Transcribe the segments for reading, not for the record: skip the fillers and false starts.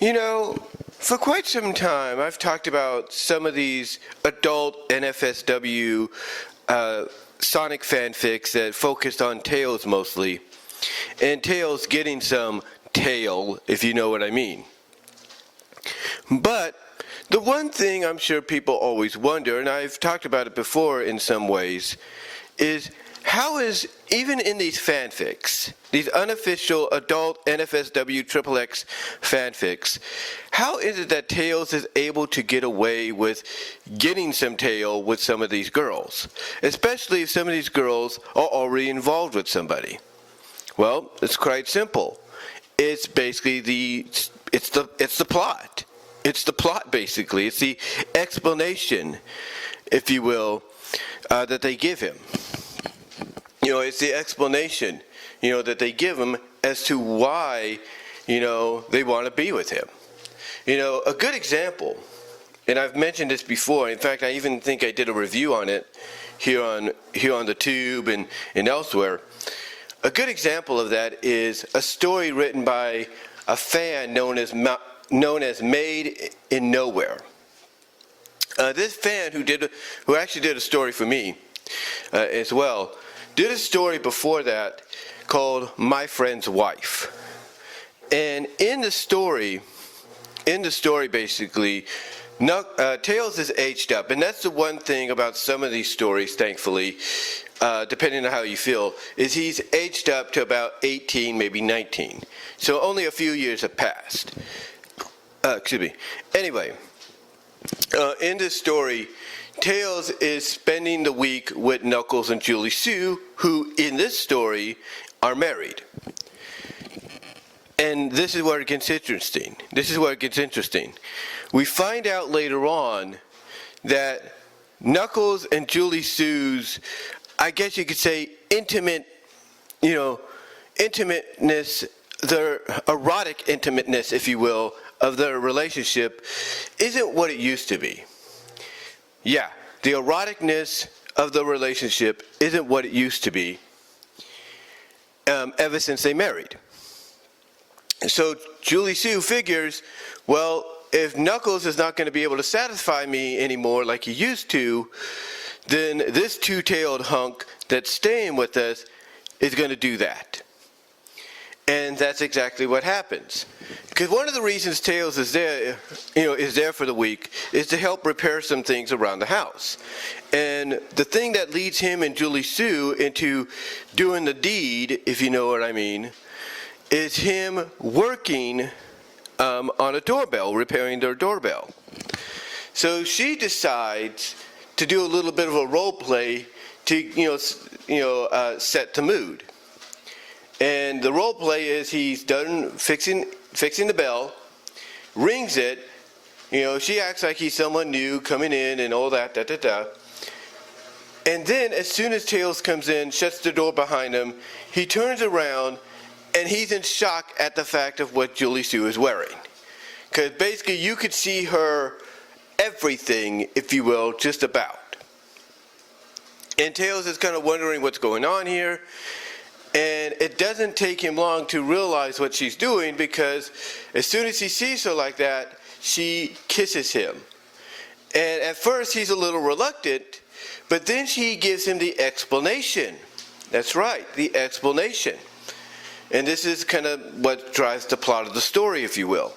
For quite some time, I've talked about some of these adult NFSW Sonic fanfics that focused on Tails mostly, and Tails getting some tail, if you know what I mean. But the one thing I'm sure people always wonder, and I've talked about it before in some ways, is how is, even in these fanfics, these unofficial adult NFSW XXX fanfics, how is it that Tails is able to get away with getting some tail with some of these girls? Especially if some of these girls are already involved with somebody. Well, it's quite simple. It's basically the plot. It's the plot, basically. It's the explanation, if you will, that they give him. It's the explanation, that they give him as to why, they want to be with him. A good example, and I've mentioned this before. In fact, I even think I did a review on it here on the tube and elsewhere. A good example of that is a story written by a fan known as Made in Nowhere. This fan who actually did a story for me as well, did a story before that called My Friend's Wife. And in the story basically, Tails is aged up. And that's the one thing about some of these stories, thankfully, depending on how you feel, is he's aged up to about 18, maybe 19. So only a few years have passed. Anyway, in this story, Tails is spending the week with Knuckles and Julie Sue, who in this story are married. And this is where it gets interesting. We find out later on that Knuckles and Julie Sue's, I guess you could say, intimateness, their erotic intimateness, if you will, of their relationship isn't what it used to be. Yeah, the eroticness of the relationship isn't what it used to be ever since they married. So Julie Sue figures, well, if Knuckles is not going to be able to satisfy me anymore like he used to, then this two-tailed hunk that's staying with us is going to do that. And that's exactly what happens. Because one of the reasons Tails is there, for the week, is to help repair some things around the house. And the thing that leads him and Julie Sue into doing the deed, if you know what I mean, is him working on a doorbell, repairing their doorbell. So she decides to do a little bit of a role play to, set the mood. And the role play is he's done fixing the bell, rings it, she acts like he's someone new coming in and all that, And then as soon as Tails comes in, shuts the door behind him, he turns around and he's in shock at the fact of what Julie Sue is wearing. Because basically you could see her everything, if you will, just about. And Tails is kind of wondering what's going on here. And it doesn't take him long to realize what she's doing, because as soon as he sees her like that, she kisses him. And at first he's a little reluctant, but then she gives him the explanation. That's right, the explanation. And this is kind of what drives the plot of the story, if you will.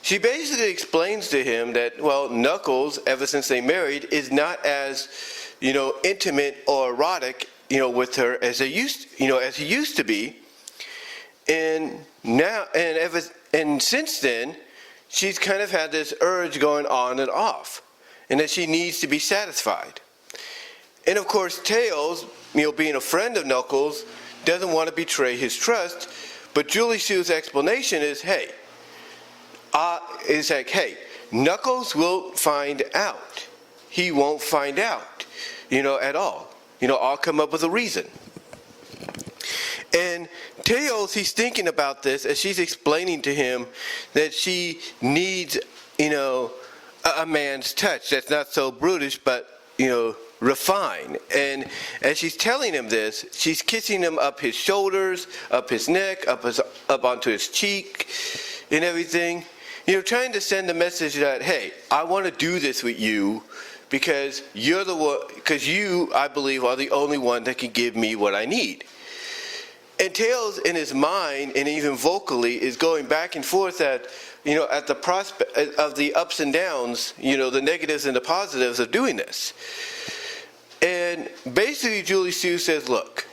She basically explains to him that, well, Knuckles, ever since they married, is not as, intimate or erotic with her as he used to be, and now and since then, she's kind of had this urge going on and off, and that she needs to be satisfied. And of course, Tails, being a friend of Knuckles, doesn't want to betray his trust. But Julie Sue's explanation is, hey, Knuckles will find out. He won't find out, at all. I'll come up with a reason. And Tails, he's thinking about this as she's explaining to him that she needs, a man's touch that's not so brutish, but, refined. And as she's telling him this, she's kissing him up his shoulders, up his neck, up onto his cheek, and everything. trying to send the message that, hey, I want to do this with you because you're the one, because you, I believe, are the only one that can give me what I need. And Tails, in his mind, and even vocally, is going back and forth at the prospect of the ups and downs, the negatives and the positives of doing this. And basically, Julie Sue says, look,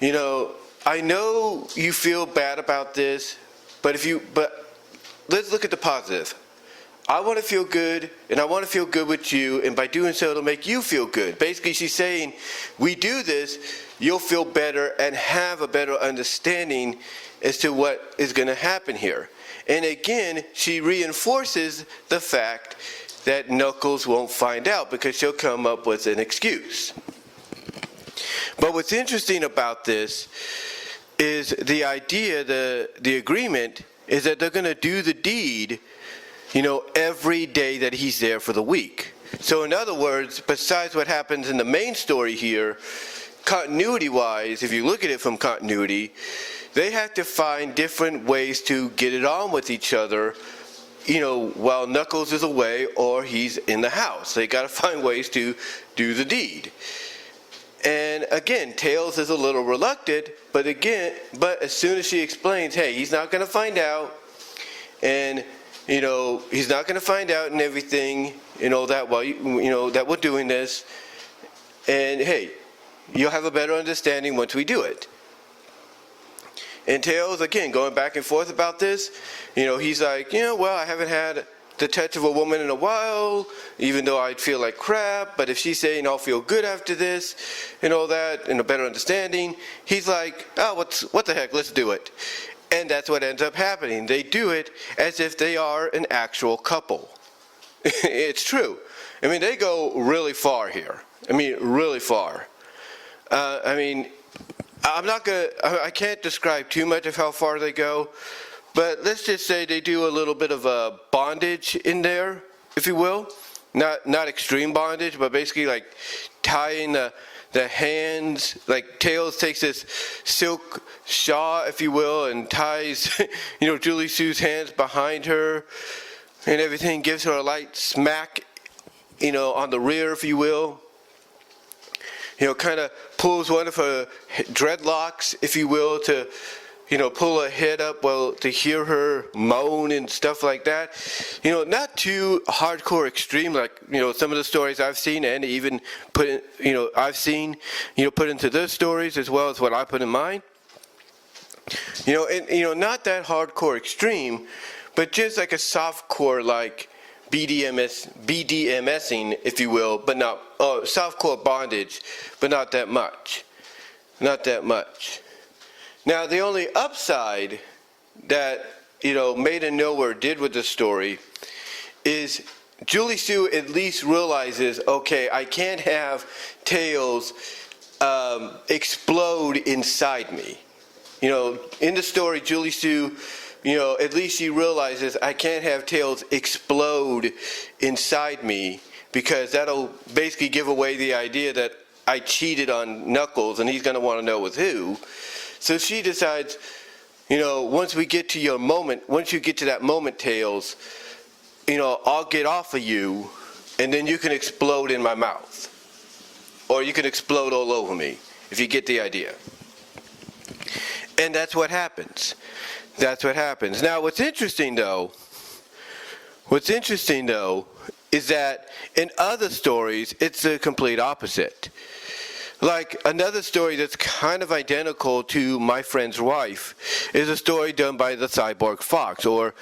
I know you feel bad about this, but let's look at the positive. I want to feel good, and I want to feel good with you, and by doing so, it'll make you feel good. Basically, she's saying, we do this, you'll feel better and have a better understanding as to what is going to happen here. And again, she reinforces the fact that Knuckles won't find out because she'll come up with an excuse. But what's interesting about this is the idea, the agreement, is that they're going to do the deed, every day that he's there for the week. So in other words, besides what happens in the main story here, continuity-wise, if you look at it from continuity, they have to find different ways to get it on with each other, while Knuckles is away or he's in the house. They got to find ways to do the deed. And again, Tails is a little reluctant, but as soon as she explains, hey, he's not going to find out, and he's not going to find out and everything, that while that we're doing this, and hey, you'll have a better understanding once we do it. And Tails, again, going back and forth about this, he's like, well, I haven't had the touch of a woman in a while, even though I'd feel like crap, but if she's saying I'll feel good after this, and all that, and a better understanding, he's like, oh, what the heck, let's do it. And that's what ends up happening. They do it as if they are an actual couple. It's true. They go really far here. Really far. I can't describe too much of how far they go, but let's just say they do a little bit of a bondage in there, if you will. Not extreme bondage, but basically like tying the hands, like Tails takes this silk shawl, if you will, and ties, Julie Sue's hands behind her and everything, gives her a light smack, on the rear, if you will. Kind of pulls one of her dreadlocks, if you will, to, pull her head up, to hear her moan and stuff like that. Not too hardcore extreme, like, some of the stories I've seen and even put into those stories as well as what I put in mine. Not that hardcore extreme, but just like a softcore, like, BDMSing, if you will, but not softcore bondage, but not that much. Not that much. Now, the only upside that Made in Nowhere did with the story is Julie Sue at least realizes, okay, I can't have Tails explode inside me. In the story, Julie Sue, at least she realizes I can't have Tails explode inside me because that'll basically give away the idea that I cheated on Knuckles and he's going to want to know with who. So she decides, once you get to that moment, Tails, I'll get off of you and then you can explode in my mouth. Or you can explode all over me, if you get the idea. And that's what happens. That's what happens. Now, what's interesting though, is that in other stories, it's the complete opposite. Like another story that's kind of identical to My Friend's Wife is a story done by the Cyborg Fox, or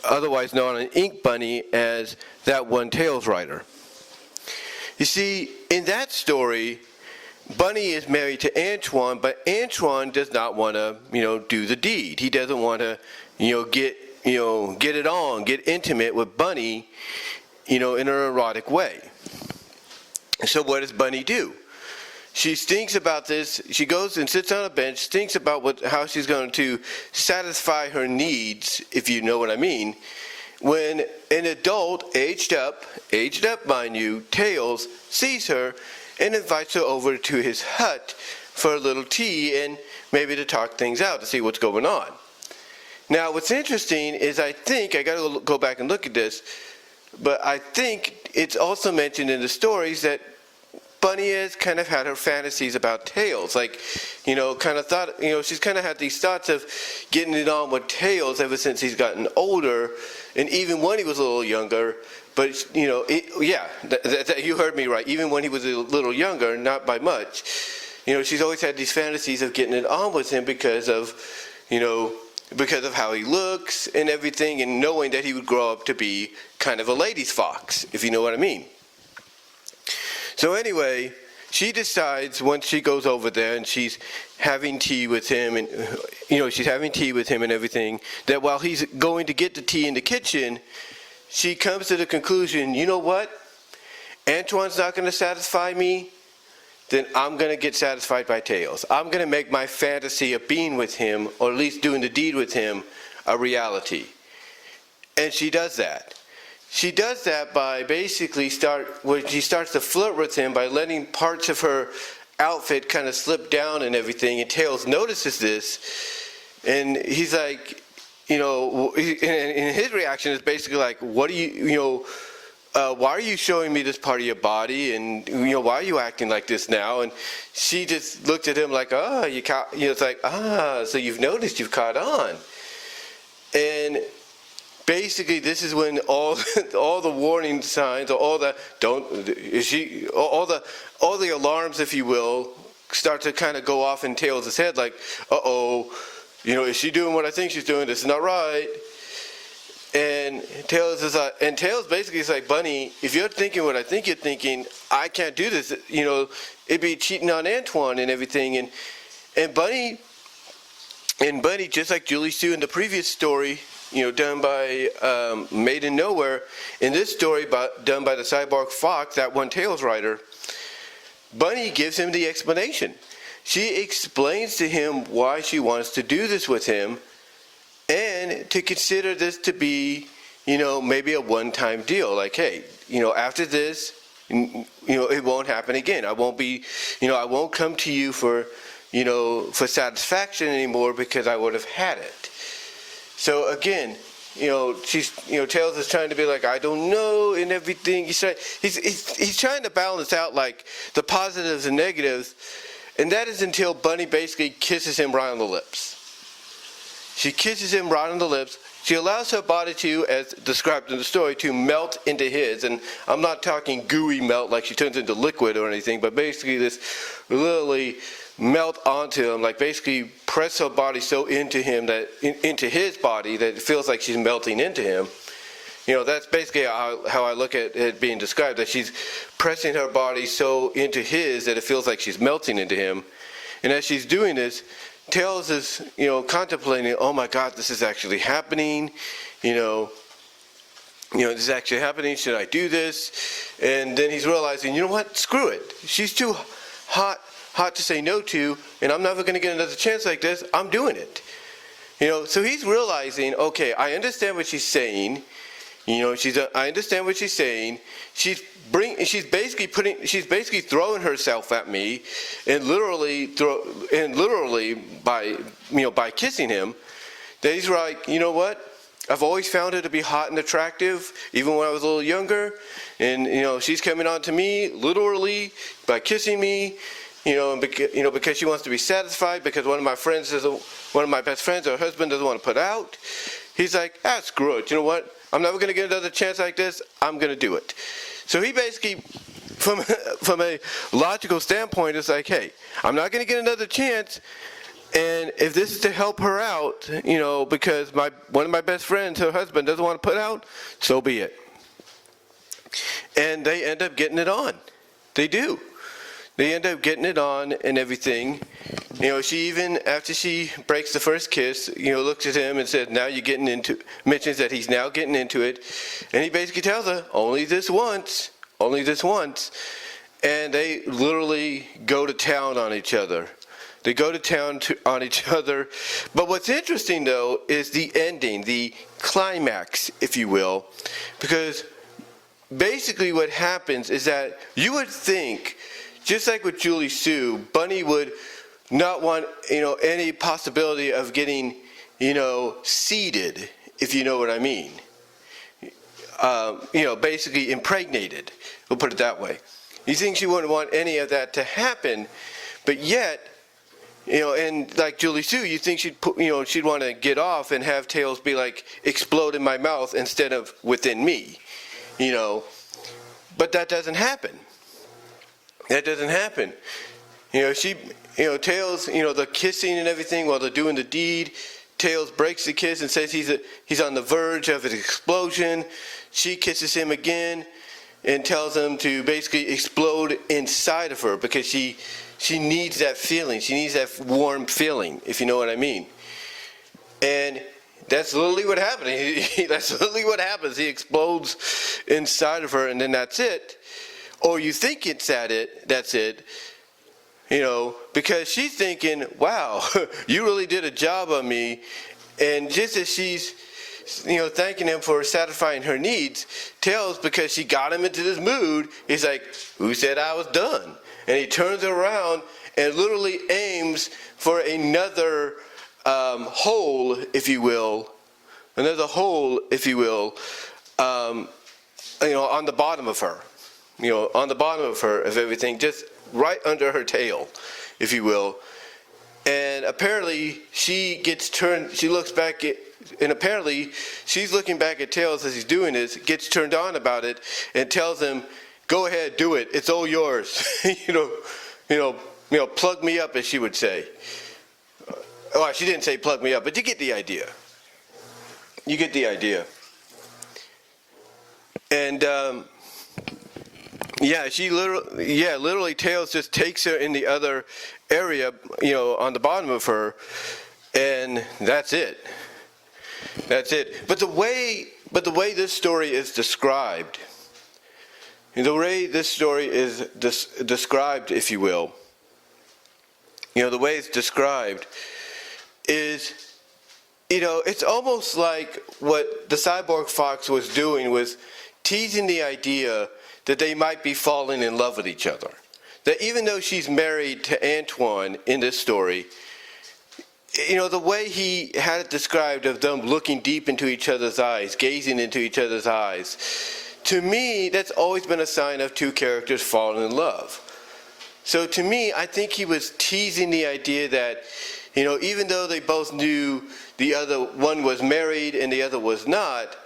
otherwise known on Ink Bunny as that one Tails writer. You see, in that story, Bunny is married to Antoine, but Antoine does not want to, do the deed. He doesn't want to, get it on, get intimate with Bunny, in an erotic way. So what does Bunny do? She thinks about this. She goes and sits on a bench, thinks about how she's going to satisfy her needs, if you know what I mean. When an adult, aged up, mind you, Tails, sees her and invites her over to his hut for a little tea and maybe to talk things out, to see what's going on. Now, what's interesting is I think, I got to go back and look at this, but I think it's also mentioned in the stories that Bunny has kind of had her fantasies about Tails. Like, kind of thought, she's kind of had these thoughts of getting it on with Tails ever since he's gotten older, and even when he was a little younger. But, you heard me right. Even when he was a little younger, not by much, she's always had these fantasies of getting it on with him because of how he looks and everything, and knowing that he would grow up to be kind of a ladies' fox, if you know what I mean. So anyway, she decides once she goes over there and she's having tea with him, and everything, that while he's going to get the tea in the kitchen, she comes to the conclusion, you know what? Antoine's not going to satisfy me, then I'm going to get satisfied by Tails. I'm going to make my fantasy of being with him, or at least doing the deed with him, a reality. And she does that. She does that by basically she starts to flirt with him by letting parts of her outfit kind of slip down and everything, and Tails notices this, and he's like, and his reaction is basically like, what do why are you showing me this part of your body, and why are you acting like this now? And she just looked at him like, it's like, so you've noticed, you've caught on. And basically, this is when all the warning signs, or all the alarms, if you will, start to kind of go off in Tails' head, like, is she doing what I think she's doing? This is not right. And Tails basically is like, Bunny, if you're thinking what I think you're thinking, I can't do this. It'd be cheating on Antoine and everything. And Bunny, just like Julie Sue in the previous story, done by Made in Nowhere, in this story done by the Cyborg Fox, that one Tails writer, Bunny gives him the explanation. She explains to him why she wants to do this with him, and to consider this to be, maybe a one-time deal. Like, hey, after this, it won't happen again. I won't come to you for satisfaction anymore, because I would have had it. So again, Tails is trying to be like, I don't know, and everything. He's trying to balance out like the positives and negatives, and that is until Bunny basically kisses him right on the lips. She kisses him right on the lips. She allows her body to, as described in the story, to melt into his. And I'm not talking gooey melt like she turns into liquid or anything, but basically this literally melt onto him, like basically press her body so into him, into his body, that it feels like she's melting into him. That's basically how I look at it being described, that she's pressing her body so into his that it feels like she's melting into him. And as she's doing this, Tails is, contemplating, oh my God, this is actually happening, this is actually happening, should I do this? And then he's realizing, you know what, screw it. She's too hot to say no to, and I'm never going to get another chance like this. I'm doing it. So he's realizing, okay, I understand what she's saying. I understand what she's saying. She's basically throwing herself at me, and literally by kissing him. That he's like, you know what? I've always found her to be hot and attractive, even when I was a little younger. And she's coming on to me literally by kissing me. Because she wants to be satisfied, because one of my best friends, her husband, doesn't want to put out. He's like, screw it. You know what? I'm never going to get another chance like this. I'm going to do it. So he basically, from a logical standpoint, is like, hey, I'm not going to get another chance. And if this is to help her out, because one of my best friends, her husband, doesn't want to put out, so be it. And they end up getting it on. They do. They end up getting it on and everything. She even, after she breaks the first kiss, looks at him and says, mentions that he's now getting into it. And he basically tells her, only this once. And they literally go to town on each other. On each other. But what's interesting, though, is the ending, the climax, if you will. Because basically what happens is that you would think, just like with Julie Sue, Bunny would not want, any possibility of getting seeded, if you know what I mean. Basically impregnated. We'll put it that way. You think she wouldn't want any of that to happen, but yet, and like Julie Sue, you think she'd want to get off and have Tails be like, explode in my mouth instead of within me, But that doesn't happen. That doesn't happen. Tails, the kissing and everything while they're doing the deed, Tails breaks the kiss and says he's on the verge of an explosion. She kisses him again and tells him to basically explode inside of her because she needs that feeling. She needs that warm feeling, if you know what I mean. And that's literally what happened. That's literally what happens. He explodes inside of her, and then that's it. Or you think that's it, because she's thinking, wow, you really did a job on me. And just as she's, thanking him for satisfying her needs, Tails, because she got him into this mood, he's like, who said I was done? And he turns around and literally aims for another hole, if you will, on the bottom of her, on the bottom of her, of everything, just right under her tail, if you will. And apparently she looks back at, and apparently she's looking back at Tails as he's doing this, gets turned on about it, and tells him, go ahead, do it, it's all yours. Plug me up, as she would say. Well, she didn't say plug me up, but you get the idea. You get the idea. And literally Tails just takes her in the other area, on the bottom of her, and that's it. That's it. But the way this story is described, the way this story is described, if you will, the way it's described is, it's almost like what the cyborg fox was doing was teasing the idea that they might be falling in love with each other. That even though she's married to Antoine in this story, the way he had it described of them looking deep into each other's eyes, gazing into each other's eyes, to me, that's always been a sign of two characters falling in love. So to me, I think he was teasing the idea that, even though they both knew the other one was married and the other was not,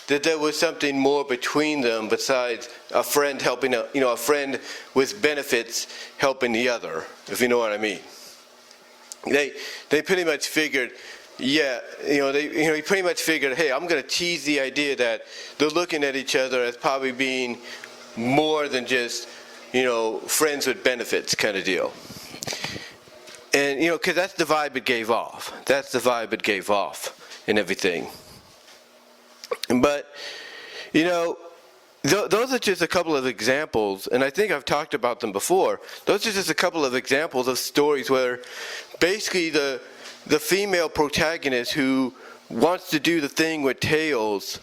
that there was something more between them besides a friend helping, a friend with benefits helping the other, if you know what I mean. They pretty much figured, he pretty much figured, hey, I'm going to tease the idea that they're looking at each other as probably being more than just, friends with benefits kind of deal. And, because that's the vibe it gave off. That's the vibe it gave off and everything. But, those are just a couple of examples, and I think I've talked about them before. Those are just a couple of examples of stories where basically the female protagonist who wants to do the thing with Tails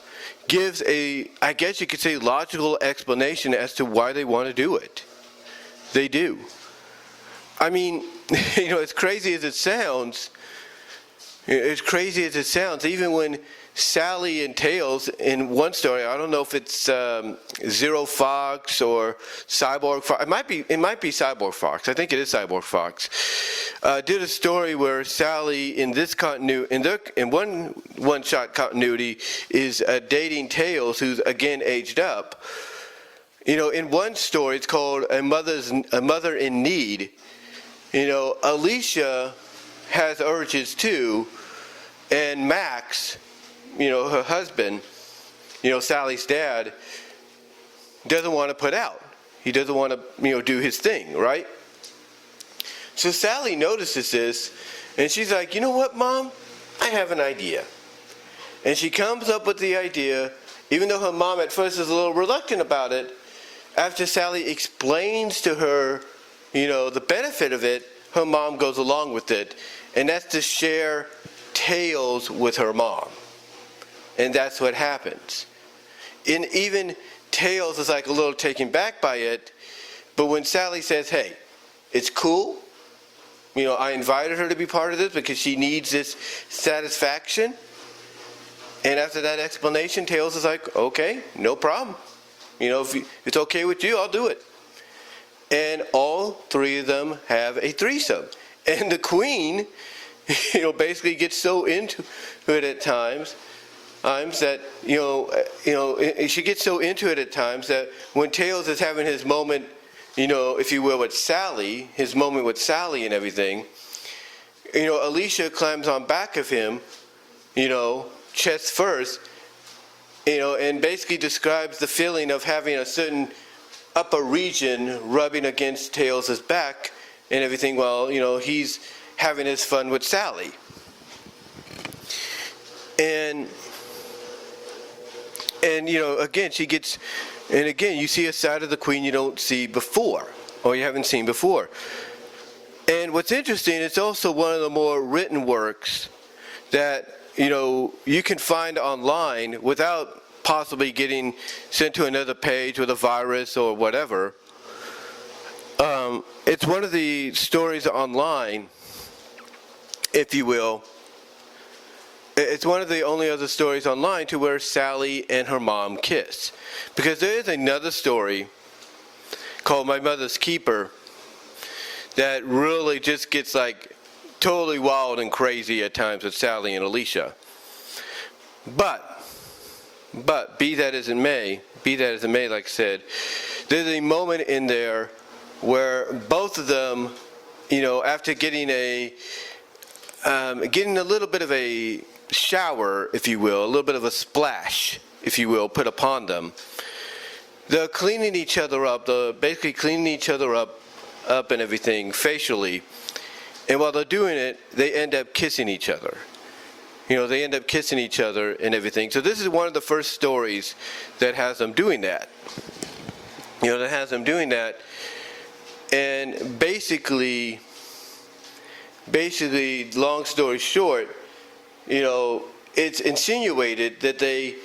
gives I guess you could say, logical explanation as to why they want to do it. They do. I mean, as crazy as it sounds, even when Sally and Tails in one story, I don't know if it's Zero Fox or Cyborg Fox. It might be Cyborg Fox. I think it is Cyborg Fox. Did a story where Sally in this continuity, in one-shot continuity, is dating Tails, who's again aged up. In one story, it's called A Mother in Need. Alicia has urges too, and Max, her husband, Sally's dad, doesn't want to put out. He doesn't want to, do his thing, right? So Sally notices this, and she's like, you know what, Mom? I have an idea. And she comes up with the idea, even though her mom at first is a little reluctant about it. After Sally explains to her, the benefit of it, her mom goes along with it. And that's to share Tails with her mom. And that's what happens. And even Tails is like a little taken back by it. But when Sally says, hey, it's cool, I invited her to be part of this because she needs this satisfaction. And after that explanation, Tails is like, okay, no problem. If it's okay with you, I'll do it. And all three of them have a threesome. And the queen, basically gets so into it at times that, she gets so into it at times that when Tails is having his moment, if you will, with Sally, his moment with Sally and everything, Alicia climbs on back of him, chest first, and basically describes the feeling of having a certain upper region rubbing against Tails' back and everything while, he's having his fun with Sally. And again, you see a side of the queen you don't see before, or you haven't seen before. And what's interesting, it's also one of the more written works that you can find online without possibly getting sent to another page with a virus or whatever. It's one of the stories online, if you will. It's one of the only other stories online to where Sally and her mom kiss. Because there is another story called My Mother's Keeper that really just gets totally wild and crazy at times with Sally and Alicia. But be that as it may, like I said, there's a moment in there where both of them, after getting a little bit of a shower, if you will, a little bit of a splash, if you will, put upon them, they're cleaning each other up, basically cleaning each other up and everything facially. And while they're doing it, they end up kissing each other. They end up kissing each other and everything. So this is one of the first stories that has them doing that. And basically, long story short, it's insinuated that they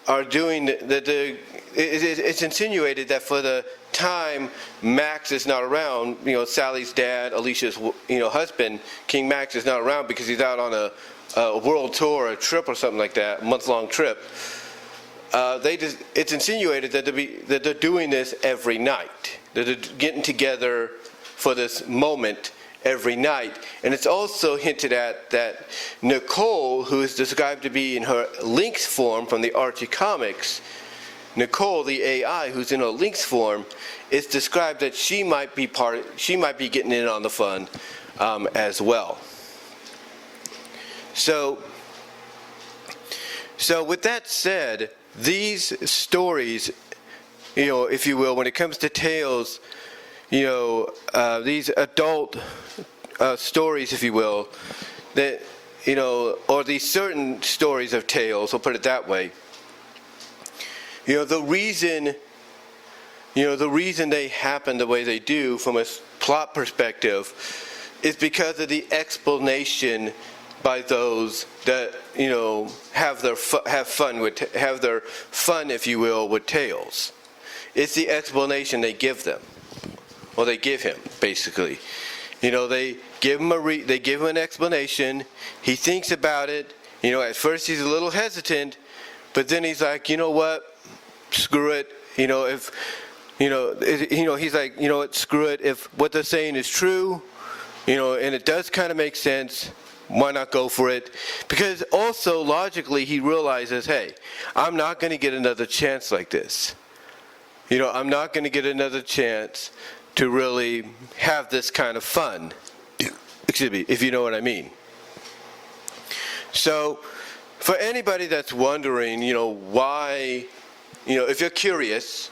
are doing that. It's insinuated that for the time Max is not around, Sally's dad, Alicia's husband, King Max, is not around because he's out on a world tour, a trip or something like that, a month-long trip. It's insinuated that they're doing this every night. That they're getting together for this moment every night. And it's also hinted at that Nicole, who is described to be in her Lynx form from the Archie comics, Nicole, the AI, who's in her Lynx form, is described that she might be getting in on the fun as well. So with that said, these stories, if you will, when it comes to tales, these adult stories, if you will, that, or these certain stories of tales, we'll put it that way, the reason they happen the way they do from a plot perspective is because of the explanation by those that have their fun, if you will, with tales. It's the explanation they give them, or they give him, basically. They give him an explanation. He thinks about it. At first he's a little hesitant, but then he's like, you know what? Screw it. He's like, what? Screw it. If what they're saying is true, and it does kind of make sense, why not go for it? Because also logically he realizes, hey, I'm not going to get another chance like this. I'm not going to get another chance to really have this kind of fun. Excuse me, if you know what I mean. So for anybody that's wondering, why, if you're curious,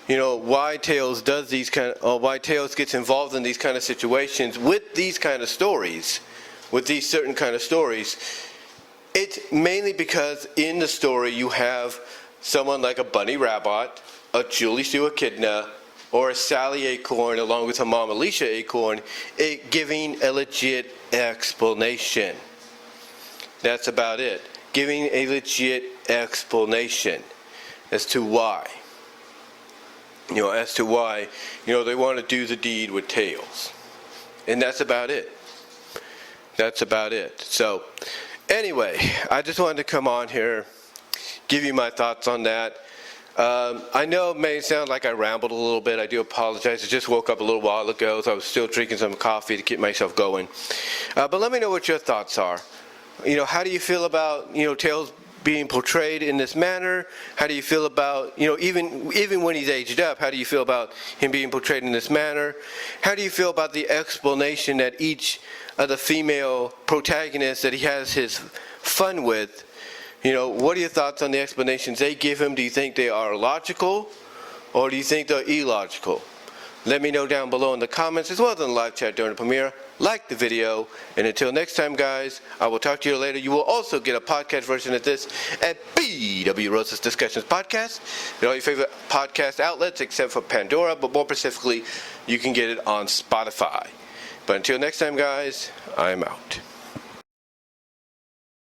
why Tails does these why Tails gets involved in these kind of situations with these kind of stories, with these certain kind of stories, it's mainly because in the story you have someone like a Bunny Rabbit, a Julie Sue Echidna, or a Sally Acorn along with her mom Alicia Acorn, giving a legit explanation. That's about it. Giving a legit explanation as to why. They want to do the deed with Tails. And that's about it. That's about it. So anyway, I just wanted to come on here, give you my thoughts on that. I know it may sound like I rambled a little bit. I do apologize. I just woke up a little while ago, so I was still drinking some coffee to keep myself going. But let me know what your thoughts are. How do you feel about, Tails being portrayed in this manner? How do you feel about, even when he's aged up, how do you feel about him being portrayed in this manner? How do you feel about the explanation that each of the female protagonists that he has his fun with, what are your thoughts on the explanations they give him? Do you think they are logical, or do you think they're illogical? Let me know down below in the comments, as well as in the live chat during the premiere. Like the video, and until next time, guys, I will talk to you later. You will also get a podcast version of this at BW Rosa's Discussions Podcast. All your favorite podcast outlets, except for Pandora, but more specifically, you can get it on Spotify. But until next time, guys, I'm out.